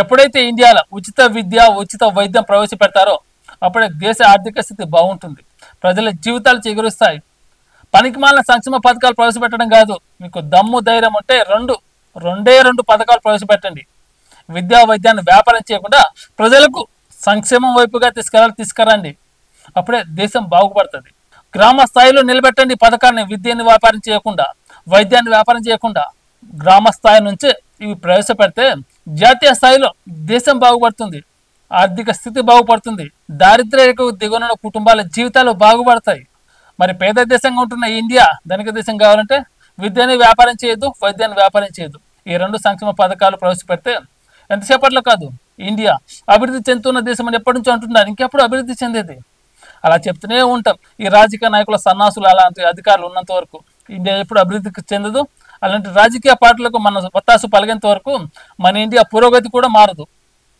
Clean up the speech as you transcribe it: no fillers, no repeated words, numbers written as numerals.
ఎప్పుడైతే ఇండియాలో ఉచిత విద్య ఉచిత వైద్యం ప్రవేశపెడతారో అప్పుడే దేశ ఆర్థిక స్థితి బాగుంటుంది, ప్రజల జీవితాలు చిగురుస్తాయి. పనికిమాలిన సంక్షేమ పథకాలు ప్రవేశపెట్టడం కాదు, మీకు దమ్ము ధైర్యం ఉంటే రెండు పథకాలు ప్రవేశపెట్టండి. విద్యా వైద్యాన్ని వ్యాపారం చేయకుండా ప్రజలకు సంక్షేమం వైపుగా తీసుకురండి. అప్పుడే దేశం బాగుపడుతుంది. గ్రామ స్థాయిలో నిలబెట్టండి పథకాన్ని. విద్యని వ్యాపారం చేయకుండా, వైద్యాన్ని వ్యాపారం చేయకుండా గ్రామ స్థాయి నుంచే ఇవి ప్రవేశపెడితే జాతీయ స్థాయిలో దేశం బాగుపడుతుంది, ఆర్థిక స్థితి బాగుపడుతుంది, దారిద్ర్యకు దిగువన కుటుంబాల జీవితాలు బాగుపడతాయి. మరి పేద దేశంగా ఉంటున్న ఇండియా ధనిక దేశం కావాలంటే విద్యని వ్యాపారం చేయొద్దు, వైద్యాన్ని వ్యాపారం చేయొద్దు. ఈ రెండు సంక్షేమ పథకాలు ప్రవేశపెడితే ఎంతసేపట్లో కాదు ఇండియా అభివృద్ధి చెందుతున్న దేశం అని ఎప్పటి నుంచో అంటున్నారు, ఇంకెప్పుడు అభివృద్ధి చెందేది. అలా చెప్తూనే ఉంటాం. ఈ రాజకీయ నాయకుల సన్నాసులు అలాంటి అధికారులు ఉన్నంత వరకు ఇండియా ఎప్పుడు అభివృద్ధికి చెందదు. అలాంటి రాజకీయ పార్టీలకు మన వత్తాసు పలిగేంత వరకు మన ఇండియా పురోగతి కూడా మారదు.